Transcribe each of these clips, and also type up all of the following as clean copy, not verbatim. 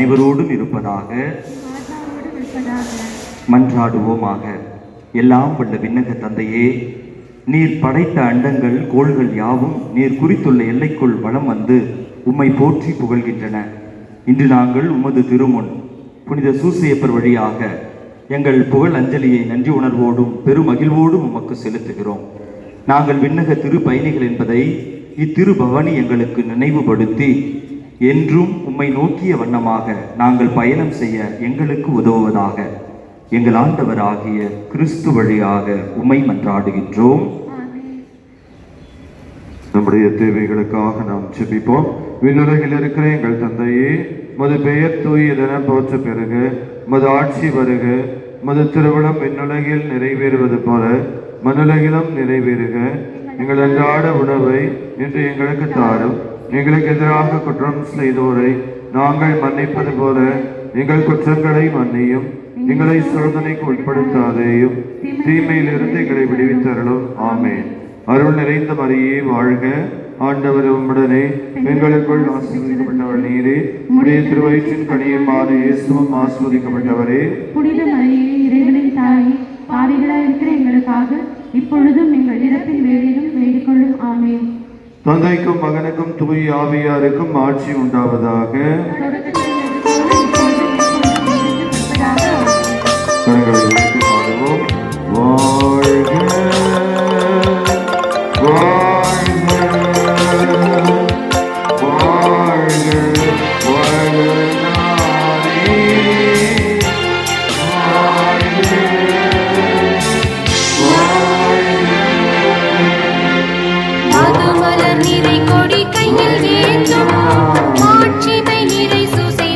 அனைவரோடும் இருப்பதாக. மன்றாடுவோமாக. எல்லாம் வல்ல விண்ணக தந்தையே, நீர் படைத்த அண்டங்கள் கோள்கள் யாவும் நீர் குறித்துள்ள எல்லைக்குள் வலம் வந்து உம்மை போற்றி புகழ்கின்றன. இன்று நாங்கள் உமது திருமுன் புனித சூசையப்பர் வழியாக எங்கள் புகழ் அஞ்சலியை நன்றி உணர்வோடும் பெருமகிழ்வோடும் உமக்கு செலுத்துகிறோம். நாங்கள் விண்ணக திரு பயணிகள் என்பதை இத்திரு பவனி எங்களுக்கு நினைவுபடுத்தி என்றும் உம்மை நோக்கிய வண்ணமாக நாங்கள் பயணம் செய்ய எங்களுக்கு உதவுவதாக எங்கள் ஆண்டவராகிய கிறிஸ்து வழியாக உம்மை மன்றாடுகின்றோம். நம்முடைய தேவைகளுக்காக நாம் ஜெபிப்போம். விண்ணுலகில் இருக்கிற எங்கள் தந்தையே, மது பெயர் தூயதென போற்ற பெறுக, மது ஆட்சி வருக, மது திருவிழம் விண்ணுலகில் நிறைவேறுவது போல மண்ணுலகிலும் நிறைவேறுக. எங்கள் அன்றாட உணவை இன்று எங்களுக்கு தாரும். எங்களுக்கு எதிராக குற்றம் செய்தோரை நாங்கள் மன்னிப்பது போல எங்கள் குற்றங்களை மன்னியும். எங்களை சோதனைக்கு உட்படுத்தாதேயும், தீமையிலிருந்து எங்களை விடுவித்தருளும். ஆமென். அருள் நிறைந்த மரியே வாழ்க, ஆண்டவர் உம்முடனே, பெண்களுக்குள் ஆசீர்வதிக்கப்பட்டவர் நீரே, உம்முடைய திருவயிற்றின் கனியமான இயேசுவும் ஆசீர்வதிக்கப்பட்டவரே. புனித மரியே, இறைவனின் தாயே, பாவிகளாய் இருக்கிற எங்களுக்காக இப்பொழுதும் எங்கள் இறப்பின் வேளையிலும் வேண்டிக் கொள்ளும். ஆமென். தந்தைக்கும் மகனுக்கும் தூய ஆவியாருக்கும் ஆட்சி உண்டாவதாக. கரங்களை உயர்த்தி பாடுவோம். வாழ்க வாழ்க வாழ்க வளநாடே, வாழ்க மதுமலர் நிறை கொடி கையில் ஏந்தும் மாட்சிமை நிறை சூசை.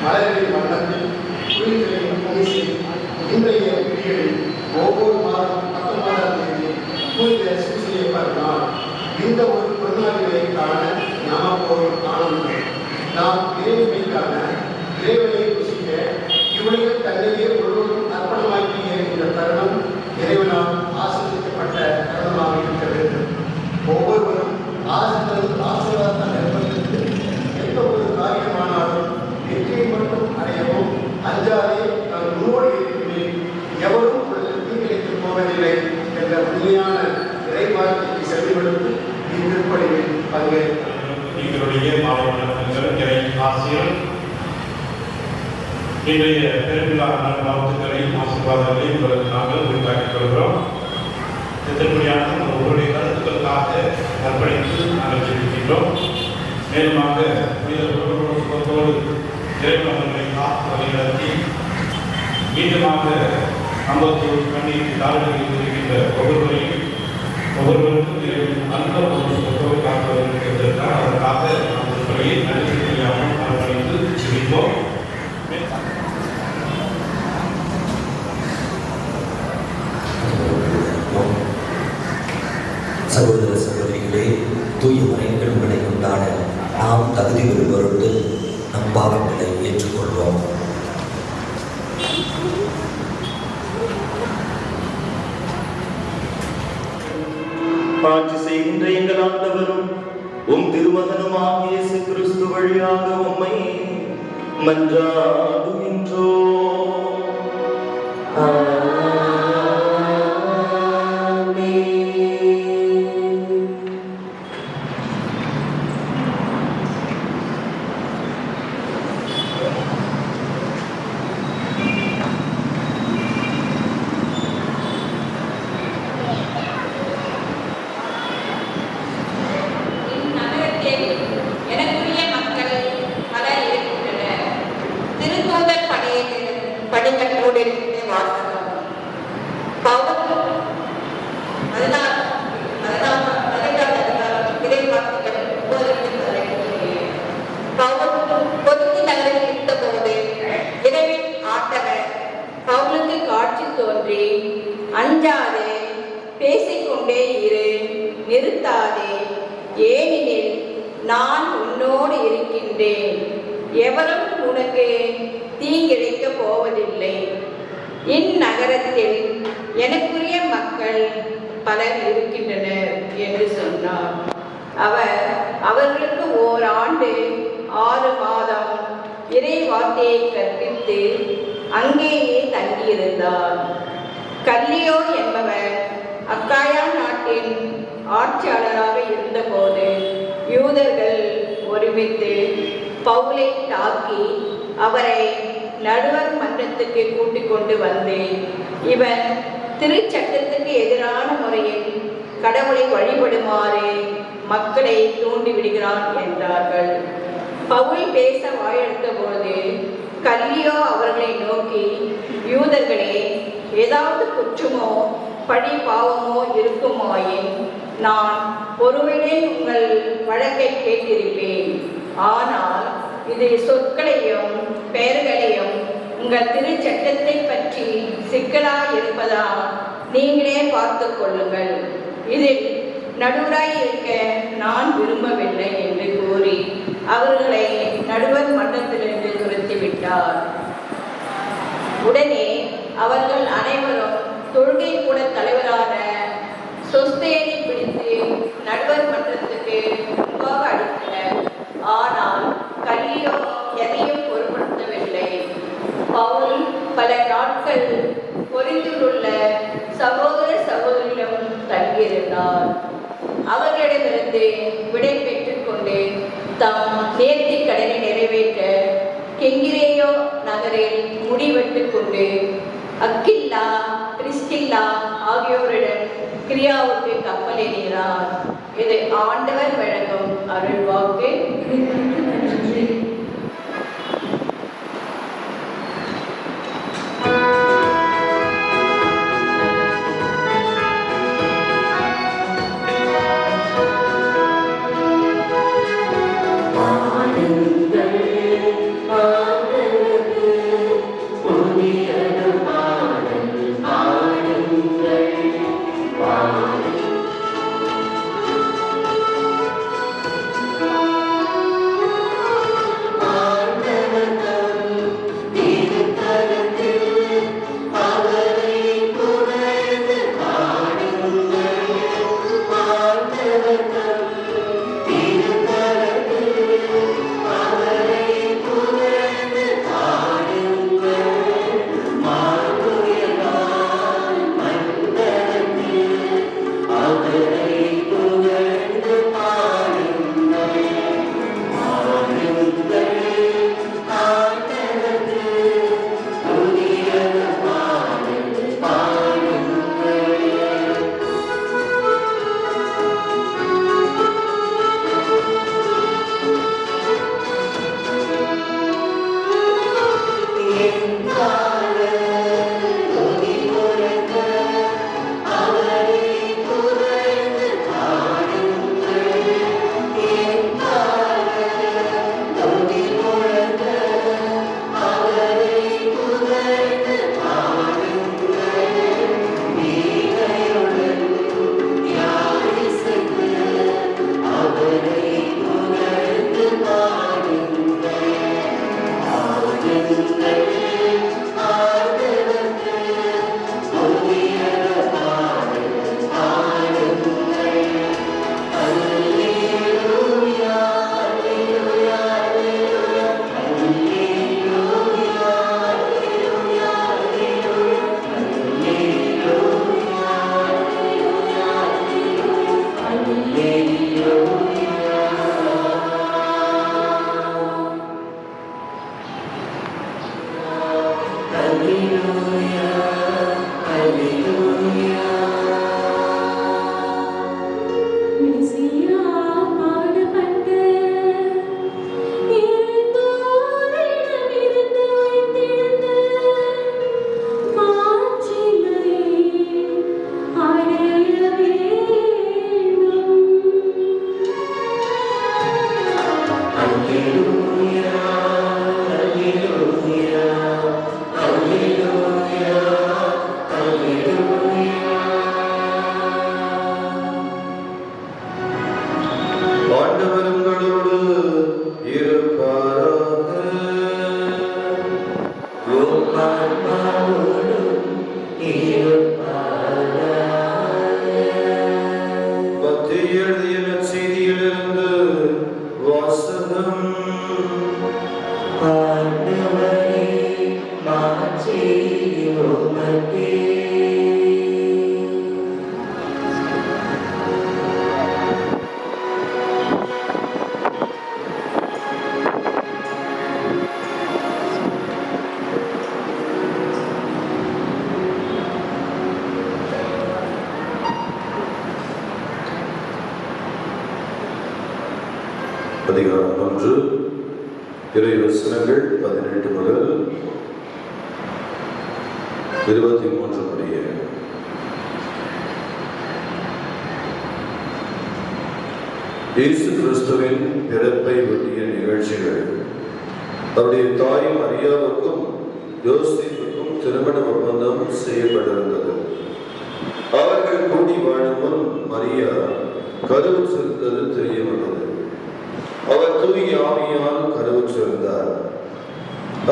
மலரின் வண்ணத்தில் குயில்களின் பரிசு இன்றைய வீடுகளில் ஒவ்வொரு மாதம் 19ஆம் தேதி புனித சூசையப்பர் நாள். இந்த ஒரு பொருளாதாரை காண நமக்கு ஒரு ஆனந்தம். நாம் இறைவனைக்கான இறைவனை ருசிக்க இவளையில் தன்னையே முழுவதும் அர்ப்பணமாக்கிய இந்த தருணம் இறைவனால் ஆசிரியப்பட்ட தருணமாக இருக்க வேண்டும். ஒவ்வொருவரும் ஆசீர்வாதத்தால் ஏற்படுத்தி எந்த ஒரு காரியமானாலும் வெற்றியை மட்டும் அடையவும் அஞ்சாதே நான் உன்னோடு இருக்கிறேன், எவரும் தீங்கிழைத்து போவதில்லை என்ற உண்மையான இறைவார்த்தையை செவிமடுத்து இத்திருப்பணியில் பங்கேற்கிறார். எங்களுடைய இறை ஆசிரியர் இன்றைய பெருவிழா வாழ்த்துக்களை ஆசீர்வாதங்களை உங்களுக்கு நாங்கள் உரித்தாக்கிக் கொள்கிறோம். திருப்பணியான உங்களுடைய கருத்துக்களுக்காக அர்ப்பணித்து நாங்கள் ஜெபிக்கின்றோம். மேலுமாக புனிதத்தோடு இறைவனை காத்து வழிநடத்தி மீண்டுமாக 51 கண்ணீர் தாழ்வுகளில் இருக்கின்ற ஒவ்வொருவருக்கும் அந்த ஒரு சொத்தோடு காப்பதற்காக அதற்காக நமது துறையை நன்றி தெரியாமல் அர்ப்பணித்து ஜெபிப்போம். சகோதர சகோதரிகளே, தூய மறைகள் உங்களை கொண்டாட நாம் தகுதி பெறும் பொருட்டு நம் பாவங்களை ஏற்றுக்கொள்வோம். ஆட்சி செய்கின்ற எங்கள் ஆண்டவரும் உம் திருமகனுமாகிய இயேசு கிறிஸ்து வழியாக உம்மை மன்றாடுகின்றோம். இந்நகரத்தில் எனக்குரிய மக்கள் பலர் இருக்கின்றனர். திருத்தூதர் படிக்கட்டோடிருக்கின்ற வாசகம் பொருத்தி நகரில் இருந்தபோது இரவில் ஆண்டவர் பவுலுக்கு காட்சி தோன்றி, அஞ்சாதே, பேசிக்கொண்டே இரு, நிறுத்தாதே, ஏனெனில் நான் உன்னோடு இருக்கின்றேன், எவரும் உனக்கு தீங்கிழைக்கப் போவதில்லை. இந்நகரத்தில் எனக்குரிய மக்கள் பலர் இருக்கின்றனர் என்று சொன்னார். அவர் அவர்களுக்கு ஓராண்டு 6 மாதம் இறை வார்த்தையை கற்பித்து அங்கேயே தங்கியிருந்தார். கல்லியோ என்பவர் அக்காயா நாட்டின் ஆட்சியாளராக இருந்தபோது யூதர்கள் ஒருமித்து பவுலை தாக்கி அவரை நடுவர் மன்றத்துக்கு கூட்டிக் கொண்டு வந்து, இவன் திருச்சட்டத்துக்கு எதிரான முறையில் கடவுளை வழிபடுமாறு மக்களை தூண்டிவிடுகிறான் என்றார்கள். பவுல் பேச வாயெடுத்த பொழுது கல்லியோ அவர்களை நோக்கி, யூதர்களே, ஏதாவது குற்றமோ பழி பாவமோ இருக்குமாயின் நான் ஒருவேளை உங்கள் வழக்கை கேட்டிருப்பேன். ஆனால் இது சொற்களையும் பெயர்களையும் உங்கள் திருச்சட்டத்தை பற்றி சிக்கலாய் இருப்பதால் நீங்களே பார்த்து கொள்ளுங்கள். இதில் நடுவராய் இருக்க நான் விரும்பவில்லை என்று கூறி அவர்களை நடுவர் மன்றத்திலிருந்து துரத்திவிட்டார். உடனே அவர்கள் அனைவரும் தொழுகை கூட தலைவரான சொஸ்தேனை பிடித்து நடுவர் மன்றத்துக்கு முன்பாக அடித்தனர். ஆனால் கல்லியோ எதையும் பொருட்படுத்தவில்லை. பவுல் பல நாட்கள் கொரிந்தில் உள்ள சகோதர சகோதரிகளும் தங்கியிருந்தார். அவர்களிடமிருந்து விடை பெற்றுக் கொண்டு தாம் நேர்த்தி கடனை நிறைவேற்ற கெங்கிரேயோ நகரில் முடிவெட்டுக் கொண்டு அக்கில்லா, பிரிஸ்கில்லா ஆகியோருடன் கிரியாவுக்கு கப்பல் ஏறினார். இது ஆண்டவர் வழங்கும் அருள்வாக்கு. ஆண்டவர் உங்களோடு இருப்பாராக. மத்தேயு எழுதிய நற்செய்தியிலிருந்து வாசகம். அதிகாரம் 1 இறைவசனங்கள் 18 முதல் 23 முடிய. இயேசு கிறிஸ்துவின் பிறப்பை ஒட்டிய நிகழ்ச்சிகள். அவருடைய தாய் மரியாவுக்கும் யோசேப்புக்கும் திருமண ஒப்பந்தம் செய்யப்பட்டிருந்தது. அவர்கள் கூடி வாழும் முன் மரியா கருவுற்றிருந்தது தெரிய வந்தது. அவர் தூய ஆவியால் கருவுற்றிருந்தார்.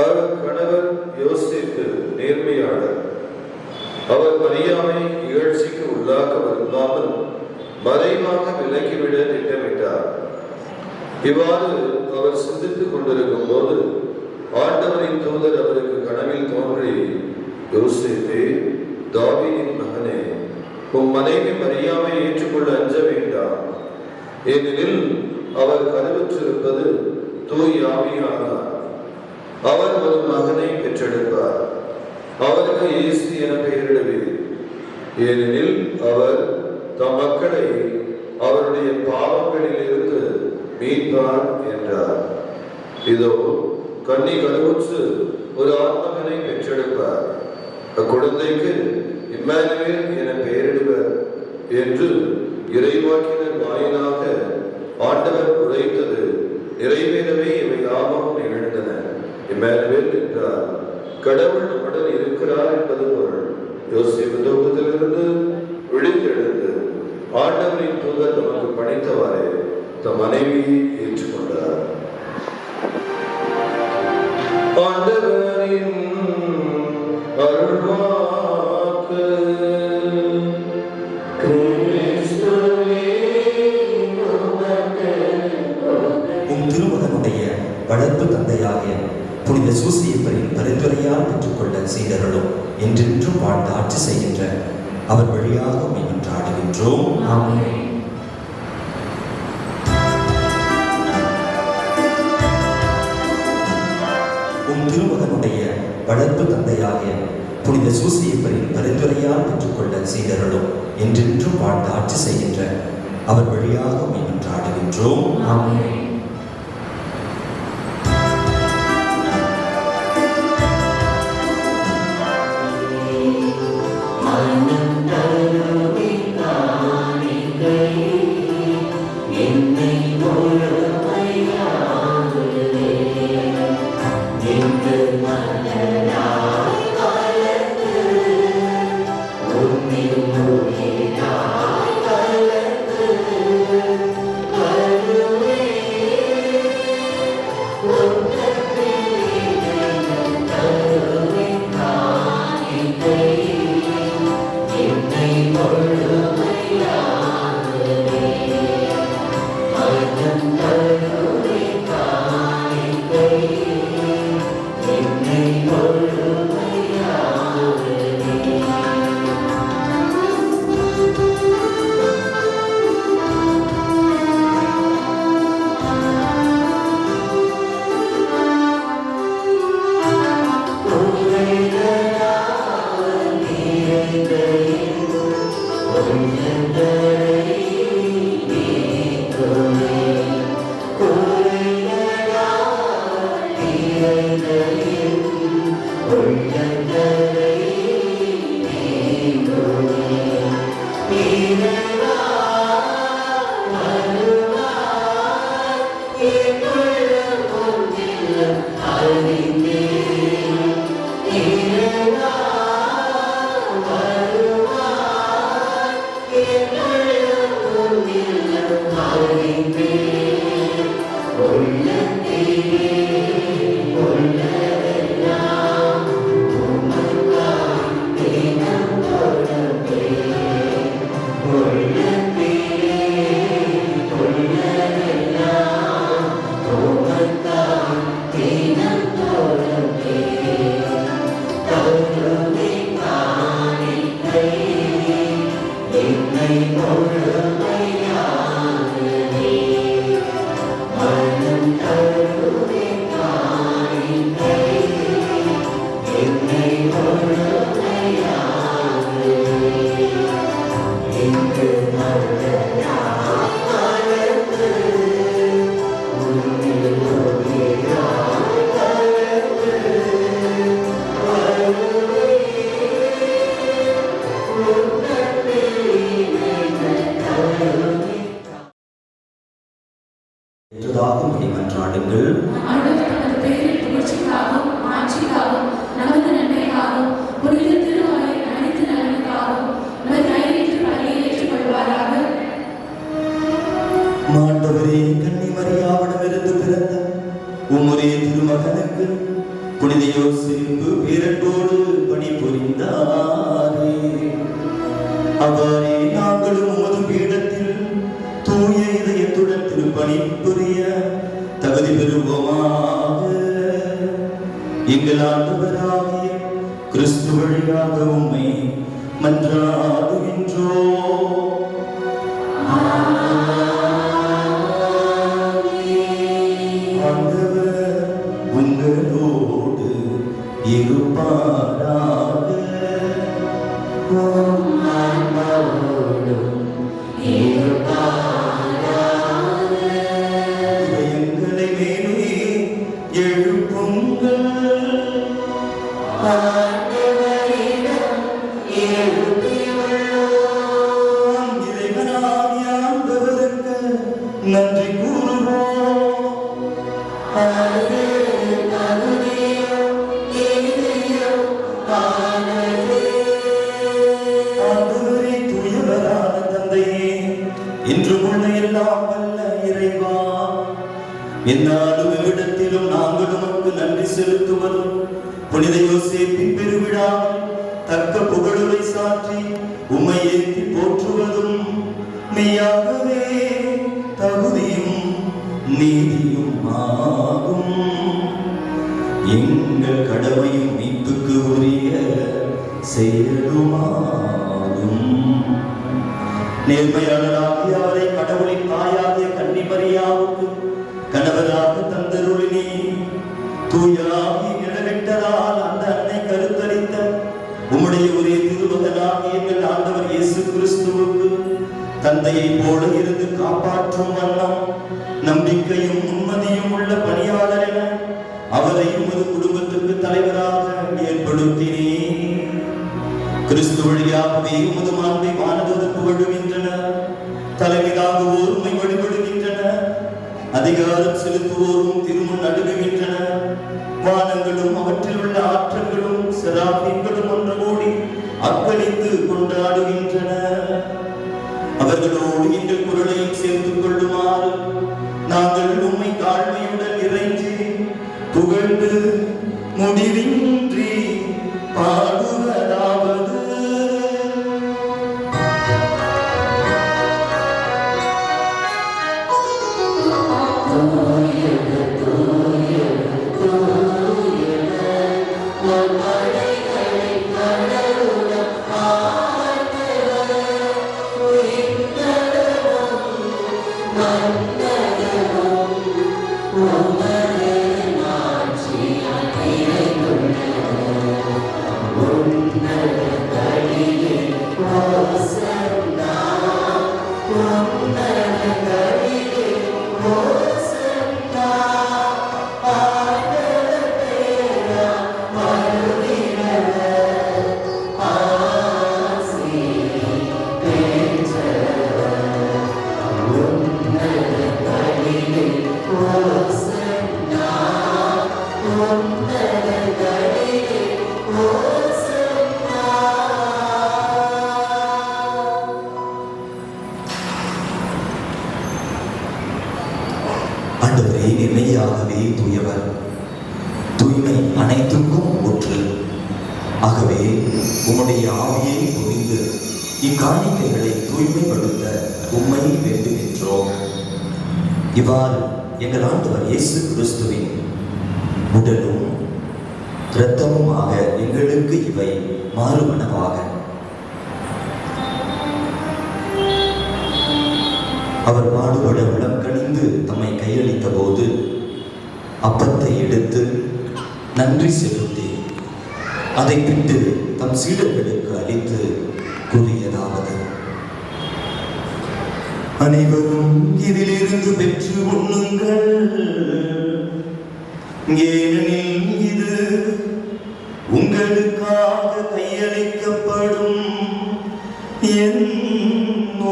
அவர் கணவர் யோசேப்பு நேர்மையாளர். அவர் மரியாவை இகழ்ச்சிக்கு உள்ளாக்க விரும்பாமல் மறைவாக விலக்கிவிட திட்டமிட்டார். இவ்வாறு அவர் சிந்தித்துக் கொண்டிருக்கும் போது ஆண்டவரின் தூதர் அவருக்கு கனவில் தோன்றி, யோசேப்பே, தாவீதின் மகனே, உம் மனைவி மரியாவை ஏற்றுக்கொள்ள அஞ்ச வேண்டாம். ஏனெனில் அவர் கருவுற்றிருப்பது தூய ஆவியானார். அவர் ஒரு மகனை பெற்றெடுப்பார். அவருக்கு இயேசு என பெயரிடுவீர். ஏனெனில் அவர் தம் மக்களை அவருடைய பாவங்களிலிருந்து மீட்பார் என்றார். இதோ கன்னி கருவுற்று ஒரு ஆண்மகனை பெற்றெடுப்பார். அக்குழந்தைக்கு இம்மானுவேல் என பெயரிடுவர் என்று இறைவாக்கினர் வாயிலாக ஆண்டவர் உரைத்தது நிறைவேறவே இவை யாவும் நிகழ்ந்தன. இம்மானுவேல் என்றார் கடவுள் நம்முடன் இருக்கிறார் என்பது பொருள். யோசேப்பு தூக்கத்திலிருந்து விழித்தெழுந்து ஆண்டவரின் தூதர் நமக்கு பணித்தவாறே தம் மனைவியை ஏற்றுக்கொண்டார். ஆண்டவரின் அருள்வாக்கு. திருமகனுடைய வளர்ப்பு தந்தையாகிய புனித சூசியப்பரின் பரிந்துரையால் பெற்றுக்கொள்ள செய்தருளும் என்றென்றும் வாழ்ந்து ஆட்சி செய்கின்ற அவர் வழியாக மன்றாடுகின்றோம். ஆமென். திருமகனுடைய வளர்ப்பு தந்தையாகிய புனித சூசியப்பரின் பரிந்துரையால் பெற்றுக்கொள்ள செய்தருளும் என்றென்றும் வாழ்ந்து ஆட்சி செய்கின்ற அவர் வழியாக மன்றாடுகின்றோம். ஆமென். Amen. ஏற்றதாகும்படி மன்றாடுங்கள். ஆண்டவர் தமது பெயரின் புகழ்ச்சிக்காகவும் மாட்சிக்காகவும் நமது நன்மைக்காகவும் புனித திருவாயின் அனைத்து நலனுக்காகவும் நமது கையேற்று பணியை ஏற்றுக்கொள்வாராக. ஆண்டவரே, கன்னி மரியாவிடமிருந்து பிறந்த உம்முடைய திருமகனுக்கு புனித யோசேப்பு பேரன்போடு பணிபுரிந்தாரே. அவ்வாறே நாங்களும் உமது பீடத்தில் தூய இதயத்துடன் திருப்பணி புரிய தகுதி பெறுவோமாக. எங்கள் ஆண்டவராகிய கிறிஸ்து வழியாக உம்மை மன்றாடுகின்றோம். ஆண்டவர் உங்களோடு இருப்பாராக. இதயங்களை மேலே எழுப்புங்கள். இறைவனாகிய ஆண்டவருக்கு நன்றி கூறுவோம். ஆண்டவரே, தூயவரான தந்தையே, இன்றும் உள்ள எல்லாம் வல்ல இறைவா, என்னாலும் இவ்விடத்திலும் நாங்கள் உமக்கு நன்றி செலுத்துவதும் புனித யோசேப்பின் பெருவிழாவில் தக்க புகழுரை சாற்றி உம்மை ஏற்றி போற்றுவதும் மெய்யாகவே தகுதியும் நீதியும் ஆகும். எங்கள் கடமையும் மீட்புக்கு உரிய செயலுமாகும். நேர்மையாளராகிய அவரை கடவுளின் தாயாகிய கன்னி மரியாவுக்கு கணவராக தந்தருளினி. தூயாகி நிலவிட்டதால் அந்த அன்னை கருத்தரித்த உம்முடைய ஒரே திருமகனாகிய எங்கள் ஆண்டவர் இயேசு கிறிஸ்துவுக்கு தந்தையை போல இருந்து காப்பாற்றும் வண்ணம் நம்பிக்கையும் உண்மதியும் உள்ள பணியாளர் என அவரை உமது குடும்பத்துக்கு தலைவராக ஏற்படுத்தினே. கிறிஸ்து வழியாகவே உமது மாண்பை வானதூதர் புகழுகின்றன. தலைமையாகுவோர் உம்மை வழிபடுகின்றன. அதிகாரம் செலுத்துவோரும் திருமுன் நடுங்குகின்றன. வானங்களும் அவற்றில் உள்ள ஆற்றல்களும் செராபீன்களும் ஒன்று கூடி அக்களித்து கொண்டாடுகின்றன. அவர்களோடு எங்கள் குரலையும் சேர்த்துக் கொள்ளுமாறு நாங்கள் உம்மை தாழ்மையுடன் இறைஞ்சி புகழ்ந்து முடிவின்றி பாடுவதாவது. ஆண்டவரே, நிர்மையாகவே தூயவர், தூய்மை அனைத்துக்கும் ஒன்று. ஆகவே உம்முடைய ஆவியை பொழிந்து இக்காணிக்கைகளை தூய்மைப்படுத்த உம்மை வேண்டுகின்றோம். இவ்வாறு எங்கள் ஆண்டவர் இயேசு கிறிஸ்துவின் உடலும் இரத்தமுமாக எங்களுக்கு இவை மாறுவனவாக. அவர் பாடுபட உளம் கனிந்து தம்மை கையளித்த போது அப்பத்தை எடுத்து நன்றி செலுத்தி அதை பிட்டு தம் சீடர்களுக்கு அளித்து கூறியதாவது: அனைவரும் இதிலிருந்து பெற்று உண்ணுங்கள், ஏனெனில் இது உங்களுக்காக கையளிக்கப்படும் என்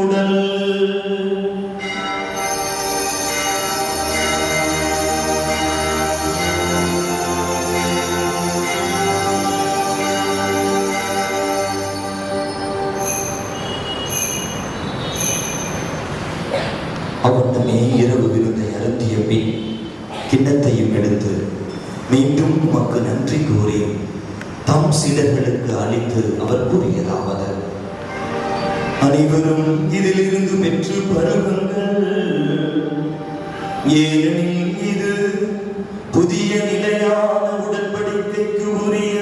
உடல். அவ்வண்ணமே இரவு விருந்தை அருந்திய பின் கிண்ணத்தையும் எடுத்து மீண்டும் உமக்கு நன்றி கூறி தம் சீடர்களுக்கு அளித்து அவர் கூறியதாவது: அனைவரும் இதிலிருந்து பெற்று பருகுங்கள், ஏனெனில் இது புதிய நிலையான உடன்படிக்கைக்கு உரிய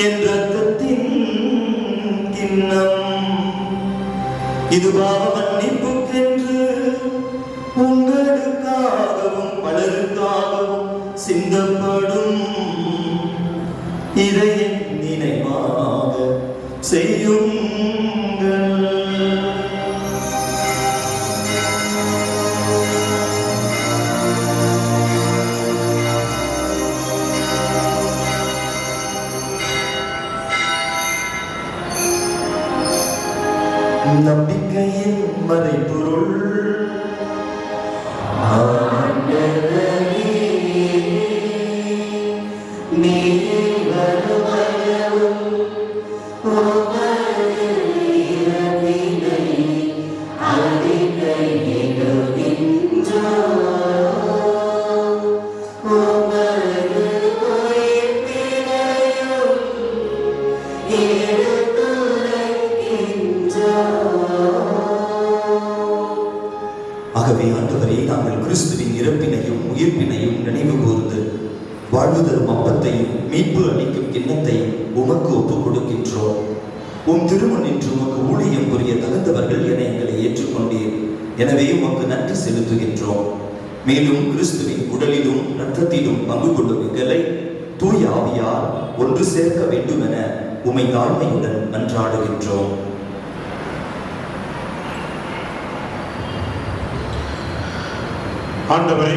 என் இரத்தத்தின் கிண்ணம். இது பாவ மன்னிப்புக்கென்று உங்களுக்காகவும் பலருக்காகவும் சிந்தப்படும். இதை என் நினைவாக செய்யுங்கள். நம்பிக்கையின் மறைபொருள் ஆகவே ஆண்டவரே, நாங்கள் கிறிஸ்துவின் இறப்பினையும் உயிர்ப்பினையும் நினைவு கூர்ந்து வாழ்வு தரும் அப்பத்தையும் மீட்பு அளிக்கும் கிண்ணத்தையும் உமக்கு ஒப்புக் கொடுக்கின்றோம். உம் திருமணின்று உமக்கு ஊழியம் புரிய தகுந்தவர்கள் என எங்களை ஏற்றுக்கொண்டீர். எனவே உமக்கு நன்றி செலுத்துகின்றோம். மேலும் கிறிஸ்துவின் உடலிலும் இரத்தத்திலும் பங்கு கொள்ளும் எங்களை தூய ஆவியார் ஒன்று சேர்க்க வேண்டும் என உமை தாழ்மையுடன் மன்றாடுகின்றோம். ஆண்டவரை,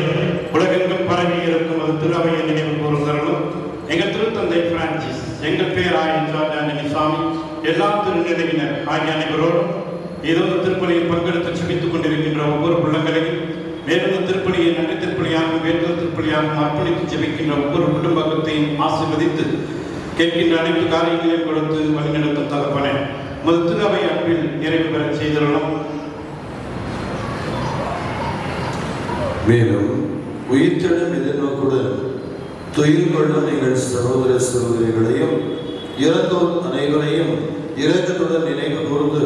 உலகெங்கும் பரவி இருக்கும் அது திருவையை நினைவு கூறுகிறோம். எங்கள் திருத்தந்தை பிரான்சிஸ், எங்கள் பேராயன் ஜார்ஜ் சாமி, எல்லா திருநிலையினர் ஆகிய அனைவரோடும் ஏதோ திருப்பலியில் பங்கெடுத்து செபித்துக் கொண்டிருக்கின்ற ஒவ்வொரு உள்ளங்களையும், மேலும் திருப்பலியை நன்றி திருப்பலியாகவும் வேண்டுதல் திருப்பலியாகவும் அர்ப்பணித்து ஜெபிக்கின்ற ஒவ்வொரு குடும்பத்தையும் ஆசீர்வதித்து கேட்கின்ற அனைத்து காரியங்களையும் கொடுத்து வழிநடத்தும் தகப்பனே, உமது திருவை அன்பில் நிறைவு பெற செய்திடலாம். மேலும் உயிர்த்தெழும் எதிர்நோக்குடன் துயில் கொள்ளும் எங்கள் சகோதர சகோதரிகளையும் இறந்தோர் அனைவரையும் இரக்கத்துடன் நினைவு கூர்ந்து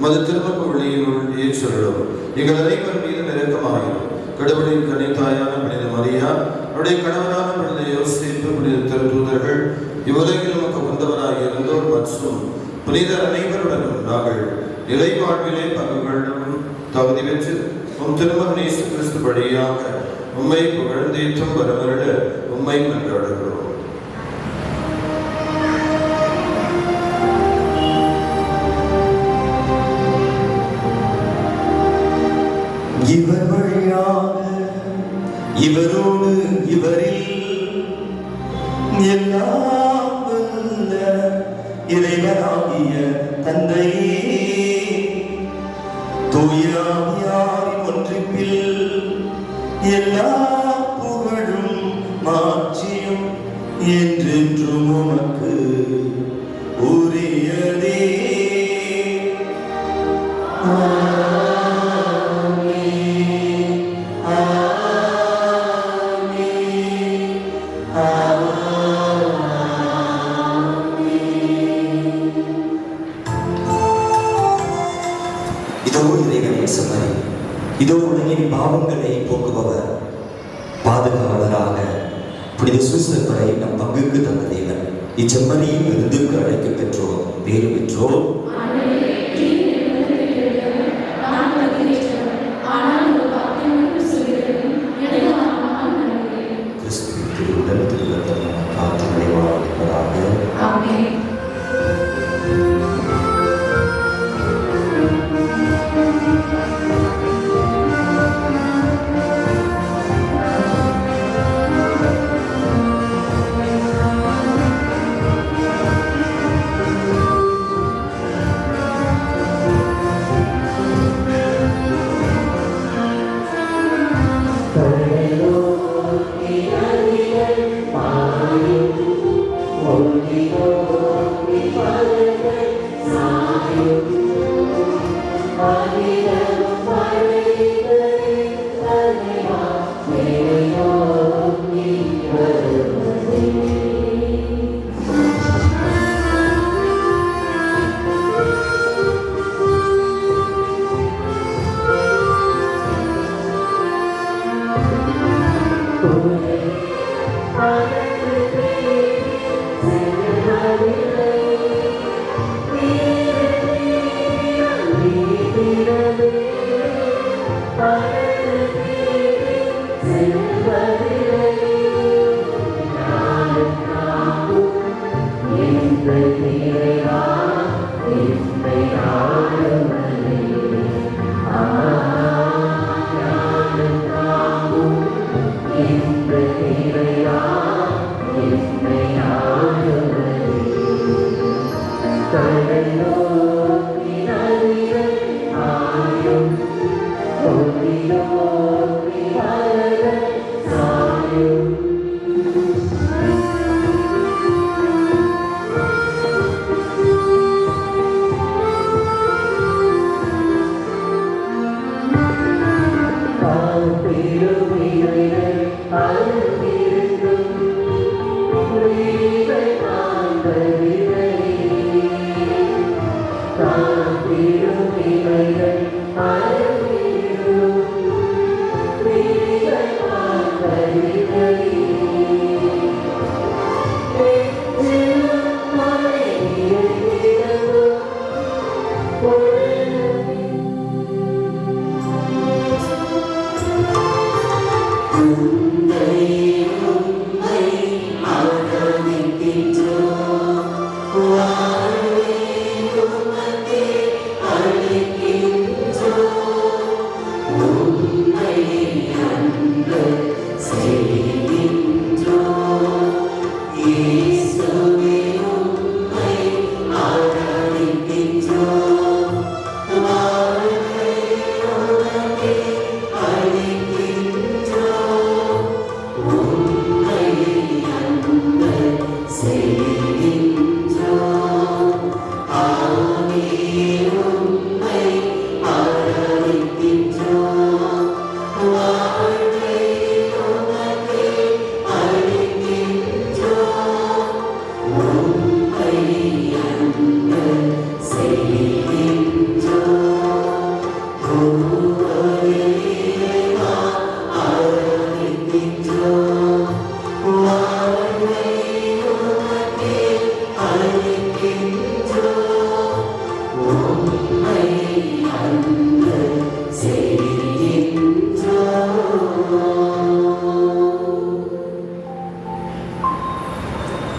மது திருமண வழியினுள் ஏற்றலும். எங்கள் அனைவர் மீது நெருக்கமாகும். கடவுளின் கன்னித்தாயான புனித மரியா, அவருடைய கணவரான புனித யோசேப்பு, புனித திருத்தூதர்கள், இவ்வுலகில் நமக்கு வந்தவராக இருந்தோர் மற்றும் புனிதர் அனைவருடனும் நாங்கள் நிலை வாழ்விலே பங்கு கொள்ளும் தகுதி பெற்று உம் திருமகன் இயேசு கிறிஸ்து வழியாக உம்மை புகழ்ந்தேற்றும் வரவருட உம்மை மன்றாடுகிறோம். இவர் வழியாக இவரோடு இவரில் எல்லாம் வல்ல இறைவனாகிய தந்தையே, தூய ஆவியாரின் ஒன்றிப்பில் எல்லா புகழும் மாட்சியும் என்றென்றும் உமக்கு உரியதே. இதோ உலகின் பாவங்களை போக்குபவர், பாதுகாவலராக புனித சூசப்பரை நம் பங்குக்கு தந்த தேவன். இச்செம்மறியின் விருந்துக்கு அழைக்க பெற்றோர் பேறு பெற்றோர். கிறிஸ்துவின் திருவுடல் திருரத்தம் காற்று நிலைவாழ்வதாக.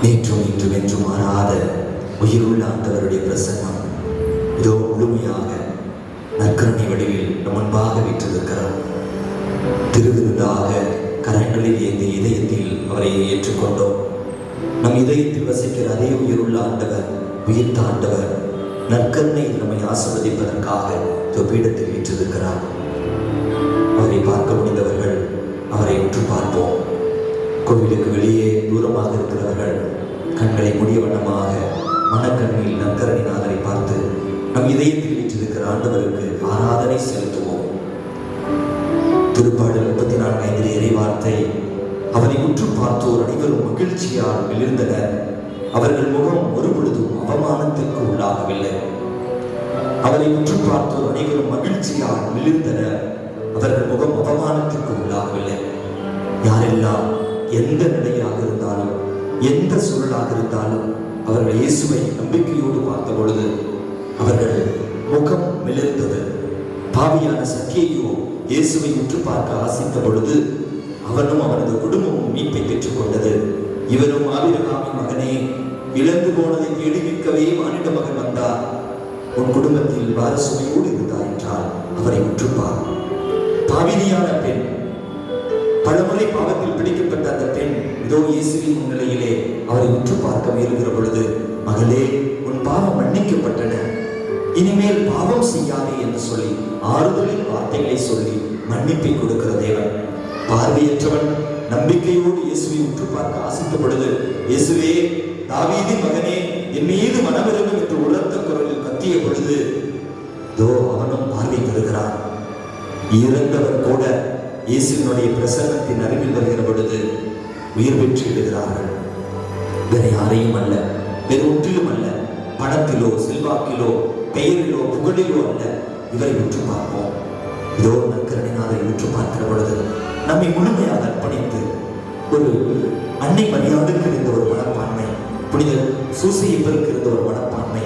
நேற்றும் இன்றும் என்றும் மாறாத உயிருள்ள ஆண்டவருடைய பிரசன்னம் இதோ முழுமையாக நற்கருணை வடிவில் நம் முன்பாக விற்றிருக்கிறார். திருவிருந்தாக கரங்களில் ஏந்தி இதயத்தில் அவரை ஏற்றுக்கொண்டோம். நம் இதயத்தில் வசிக்கிற அதே உயிருள்ள ஆண்டவர், உயிர்த்த ஆண்டவர் நற்கருணை நம்மை ஆசீர்வதிப்பதற்காக பீடத்தில் வீற்றிருக்கிறார். அவரை பார்க்க முடிந்தவர்கள் அவரை உற்று பார்ப்போம். கோவிலுக்கு வெளியே தூரமாக இருக்கிறவர்கள் கண்களை மூடிய வண்ணமாக மனக்கண்ணில் நற்கருணைநாதரை பார்த்து நம் இதயத்தில் வீற்றிருக்கிற ஆண்டவருக்கு ஆராதனை செலுத்துவோம். திருப்பாடல் 34 இறை வார்த்தை, அவரை உற்று பார்த்தோர் அனைவரும் மகிழ்ச்சியால் விழுந்தனர், அவர்கள் முகம் ஒரு பொழுதும் அவமானத்திற்கு உள்ளாகவில்லை. அவரை உற்று பார்த்தோர் அனைவரும் மகிழ்ச்சியால் விழுந்தனர், அவர்கள் முகம் அவமானத்திற்கு உள்ளாகவில்லை. யாரெல்லாம் எந்த நிலையாக இருந்தாலும் எந்த சூழலாக இருந்தாலும் அவர்கள் இயேசுவை நம்பிக்கையோடு பார்த்த பொழுது அவர்கள் முகம் மிளிர்ந்தது. பாவியான சக்கேயோ இயேசுவை உற்று பார்க்க ஆசித்த பொழுது அவனும் அவனது குடும்பமும் மீட்பை பெற்றுக் கொண்டது. இவனும் ஆபிரகாமின் மகனே, இழந்து போனதை தேடி மீட்கவே மானிட மகன் வந்தார், உன் குடும்பத்தில் வாரசுமையோடு இருந்தார் என்றால் அவரை உற்றுப்பார். பாவினியான பெண், பலமுறை பாவத்தில் பிடிக்கப்பட்ட அந்த பெண் இதோ இயேசுவின் முன்னிலையிலே அவரை உற்று பார்க்க முயலுகிற பொழுது, மகளே, உன் பாவம் மன்னிக்கப்பட்டன, இனிமேல் பாவம் செய்யாதே என்று சொல்லி ஆறுதலின் வார்த்தைகளை சொல்லி மன்னிப்பை கொடுக்கிற தேவன். பார்வையற்றவன் நம்பிக்கையோடு இயேசுவை உற்று பார்க்க ஆசித்த பொழுது, இயேசுவே, தாவீதின் மகனே, என் மீது மனமிருந்தும் என்று உரத்த குரலில் கத்திய பொழுது இதோ அவனும் பார்வை பெறுகிறான். இறந்தவர் கூட இயேசுவினுடைய பிரசன்னத்தின் அருகில் வருகிற பொழுது உயிர் பெற்று விடுகிறார்கள். வேற யாரையும் அல்ல, வேறு ஒன்றிலும் அல்ல, பணத்திலோ செல்வாக்கிலோ பெயரிலோ புகழிலோ அல்ல, இவரை உற்று பார்ப்போம். இதோ நற்கருணைநாதரை உற்று பார்க்கிற பொழுது நம்மை முழுமையாக அர்ப்பணித்து அன்னை மரியாதைக்கு இருந்த ஒரு மனப்பான்மை, புனித சூசையப்பருக்கு இருந்த ஒரு மனப்பான்மை,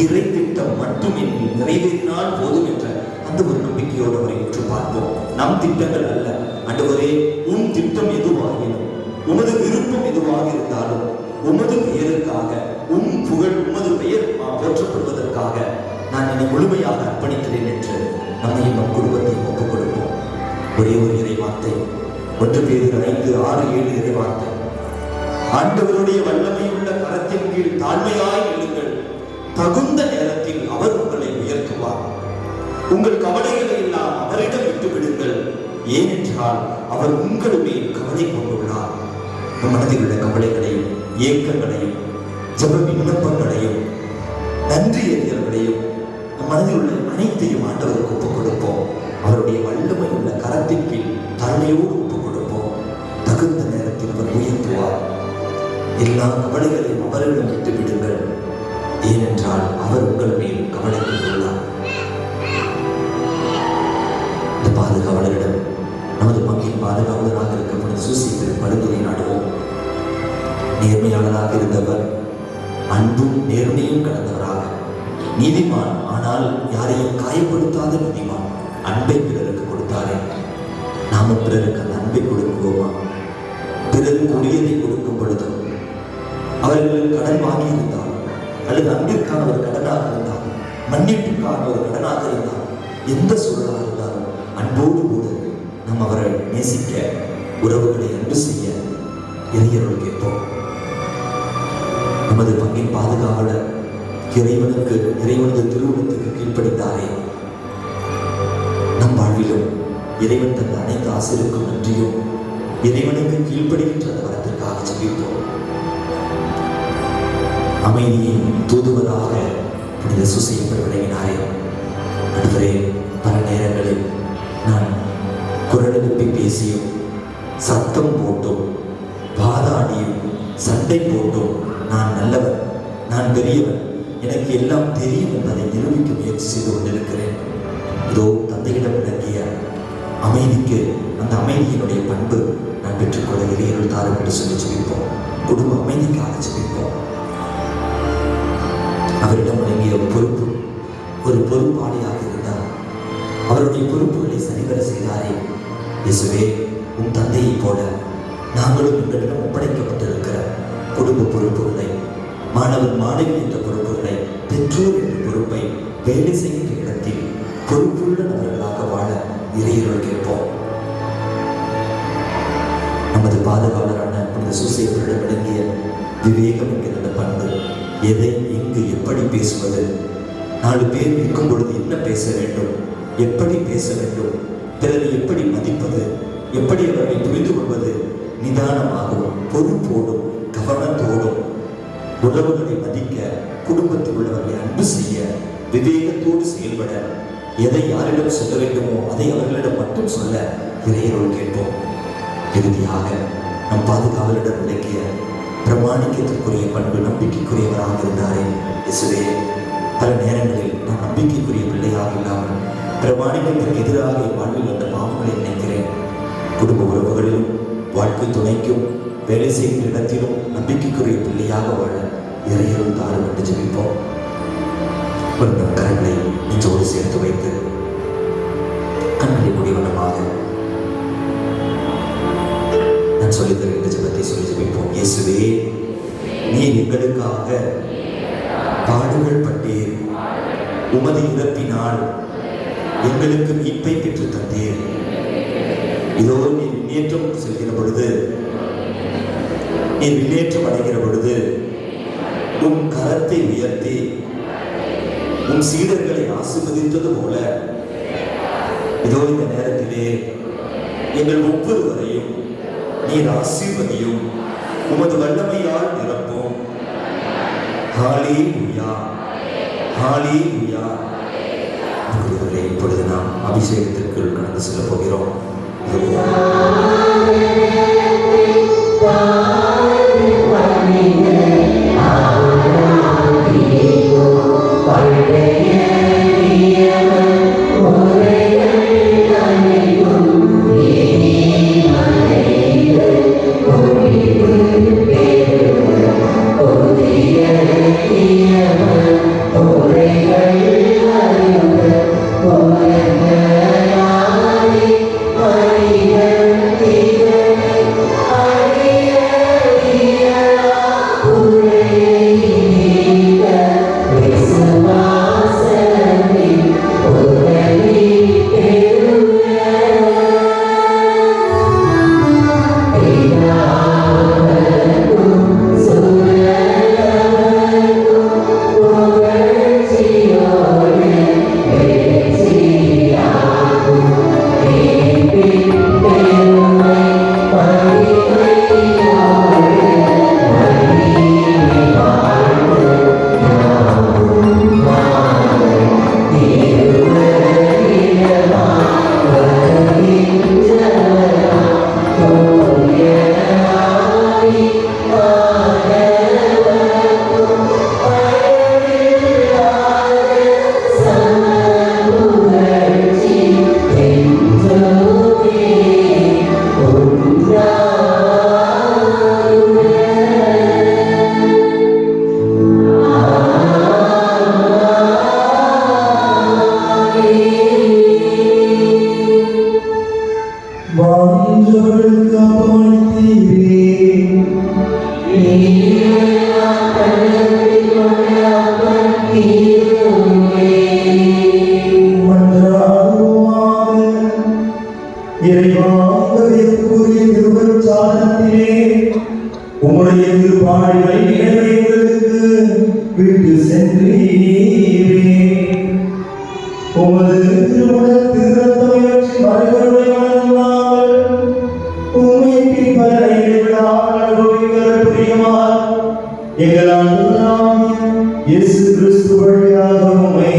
இறை திட்டம் மட்டும் என்னில் நிறைவேறினால் போதும் என்ற அந்த ஒரு நம்பிக்கையோடு அவரை உற்று பார்ப்போம். நம் திட்டங்கள் அல்ல. ஆண்டவரே, உம் திட்டம் எதுவாகினும், உமது விருப்பம் எதுவாக இருந்தாலும், உமது பெயருக்காக, உம் புகழ், உமது பெயர் போற்றப்படுவதற்காக நான் என்னை முழுமையாக அர்ப்பணிக்கிறேன் என்று நம்மையும் நம் குடும்பத்தையும் ஒப்புக் கொடுப்போம். ஒரே ஒரு இறை வார்த்தை, 1 Pétரு 5, 6, 7 இறை வார்த்தை. ஆண்டவருடைய வல்லமை உள்ள கரத்தின் கீழ் தாழ்மையாய் நில்லுங்கள், தகுந்த நேரத்தில் அவர் உங்களை உயர்த்துவார். உங்கள் கவலைகளை எல்லாம் அவரிடம் விட்டு விடுங்கள், ஏனென்றால் அவர் உங்கள் மேல் கவலை கொண்டுள்ளார். நம் மனதில் உள்ள கவலைகளையும் ஏக்கங்களையும் ஜெப விண்ணப்பங்களையும் நன்றி எறிதல்களையும் நம் மனதில் உள்ள அனைத்தையும் ஆண்டவருக்கு ஒப்புக் கொடுப்போம். அவருடைய வல்லமை உள்ள கரத்தின் கீழ் தாழ்மையோடு ஒப்புக் கொடுப்போம். தகுந்த நேரத்தில் அவர் உயர்த்துவார். எல்லா கவலைகளையும் அவரிடம் விட்டு விடுங்கள், ஏனென்றால் அவர் உங்கள் மேல் கவலை கொண்டுள்ளார். இந்த பாதுகாவலரிடம் நமது பங்கின் பாதுகாவலராக இருக்கப்படுகிற சூசையப்பர் பரிந்துரை நாடுவோம். நேர்மையாளராக இருந்தவர், அன்பும் நேர்மையும் கடந்தவராக, நீதிமான், ஆனால் யாரையும் காயப்படுத்தாத நீதிமான், அன்பை பிறருக்கு கொடுத்தாரே. நாமும் பிறருக்கு அந்த அன்பை கொடுக்குவோமா? பிறருக்கு உரியதை கொடுக்கும் பொழுது அவர்கள் கடன் வாங்கி இருந்தால், அல்லது அன்பிற்கான ஒரு கடனாக இருந்தால், மன்னிப்புக்கான ஒரு கடனாக இருந்தால், எந்த சூழலாக இருந்தாலும் அன்போடு கூட நாம் அவரை நேசிக்க, உறவுகளை அன்பு செய்ய இறையருள் கேட்போம். நமது பங்கின் பாதுகாவலர் இறைவனது திருவுளத்துக்கு கீழ்ப்படித்தாரே. நம் வாழ்விலும் இறைவன் தந்த அனைத்து ஆசிரியருக்கும் நன்றியும் இறைவனுக்கு கீழ்ப்படுகின்ற அந்த வரத்திற்காக ஜெபிப்போம். அமைதியின் தூதுவராக புனித சூசையப்பர் விளங்கினாரே. நண்பரே, பல நேரங்களில் நான் குரல் எழுப்பி பேசியும், சத்தம் போட்டும், வாதாடியும், சண்டை போட்டும், நான் நல்லவன், நான் பெரியவன், எனக்கு எல்லாம் தெரியும் என்பதை நிரூபிக்க முயற்சி செய்து கொண்டிருக்கிறேன். இதோ தந்தையிடம் விளங்கிய அமைதிக்கு, அந்த அமைதியினுடைய பண்பு நான் பெற்றுக்கொள்ள இறையருள் தாரும் என்று சொல்லி ஜெபிப்போம். குடும்ப அமைதிக்காக ஜெபிப்போம். அவரிடம் வழங்கிய பொறுப்பு, ஒரு பொறுப்பாளியாக இருந்தார். அவருடைய பொறுப்புகளை சரிவர செய்தாரே. இயேசுவே, உன் தந்தையை போல நாங்களும் எங்களிடம் ஒப்படைக்கப்பட்டிருக்கிற குடும்ப பொறுப்புகளை, மாணவர் மாணவி என்ற பொறுப்புகளை, பெற்றோர் என்ற பொறுப்பை வேலை செய்கின்ற இடத்தில் பொறுப்புள்ள நபர்களாக வாழ இறையருள் கேட்போம். நமது பாதுகாவலரான புனித சூசையப்பரிடம் விளங்கிய விவேகம் என்கிற பண்பு, எதை எங்கு எப்படி பேசுவது, 4 பேர் இருக்கும் பொழுது என்ன பேச வேண்டும், எப்படி பேச வேண்டும், பிறரை எப்படி மதிப்பது, எப்படி அவர்களை புரிந்து கொள்வது, நிதானமாகவும் பொறுப்போடும் கவனத்தோடும் உறவுகளை மதிக்க, குடும்பத்தில் உள்ளவர்களை அன்பு செய்ய, விவேகத்தோடு செயல்பட, எதை யாரிடம் சொல்ல வேண்டுமோ அதை அவர்களிடம் மட்டும் சொல்ல இறையருள் கேட்போம். இறுதியாக நம் பாதுகாவலிடம் விளக்கிய பிரமாணிக்கத்திற்குரிய பண்பு, நம்பிக்கைக்குரியவராக இருந்தாரே. இயேசுவே, பல நேரங்களில் நான் நம்பிக்கைக்குரிய பிள்ளையாக இல்லாமல் பிரமாணிக்கத்திற்கு எதிராக வாழ்வில் வந்த பாவங்களை நினைக்கிறேன். குடும்ப உறவுகளிலும், வாழ்க்கை துணைக்கும், வேலை செய்கின்ற இடத்திலும் நம்பிக்கைக்குரிய பிள்ளையாக வாழ இறையருள் தாரும் என்று ஜெபிப்போம். ஒரு நம் கரங்களை நெஞ்சோடு சேர்த்து வைத்து கண்களை முடிவனமாக நான் சொல்லித் தருகின்ற ஜெபத்தை சொல்லி ஜெபிப்போம். இயேசுவே, நீர் எங்களுக்காக பாடுகள் பட்டீர், உமது இறப்பினால் எங்களுக்கு மீட்பை பெற்று தந்தீர். இதோ நீர் விண்ணேற்றம் செல்கிற பொழுது, நீர் விண்ணேற்றம் அடைகிற பொழுது உம் கரத்தை உயர்த்தி உம் சீடர்களை ஆசீர்வதித்தது போல, இதோ இந்த நேரத்திலே எங்கள் ஒவ்வொருவரையும் நீர் ஆசீர்வதியும், உமது வல்லமையால் நிரப்பும். ஹல்லேலூயா, ஹல்லேலூயா. இப்பொழுது நாம் அபிஷேகத்திற்குள் கடந்து செல்ல போகிறோம். Thank you. வாழ்ந்தவர்களுக்கு அப்பமளித்தீரே. மன்றாடுவோமாக. இறைவா, இந்த வியப்புக்குரிய திருவருட்சாதனத்திலே உம்முடைய திருப்பாடுகளை எங்களுக்கு விட்டு சென்றீரே. உமது திருவுடல் திருரத்தம் இவற்றின் மறைகளுடைய வணங்குவார்கள். உம்மைக்கு பலனை விடாமல் அனுபவிக்கிற பிரியமார் எங்கள் ஆண்டவராகிய இயேசு கிறிஸ்து வழியாக உம்மை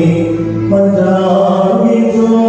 மன்றாடுகின்றோம்.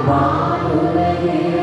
வானுலகில்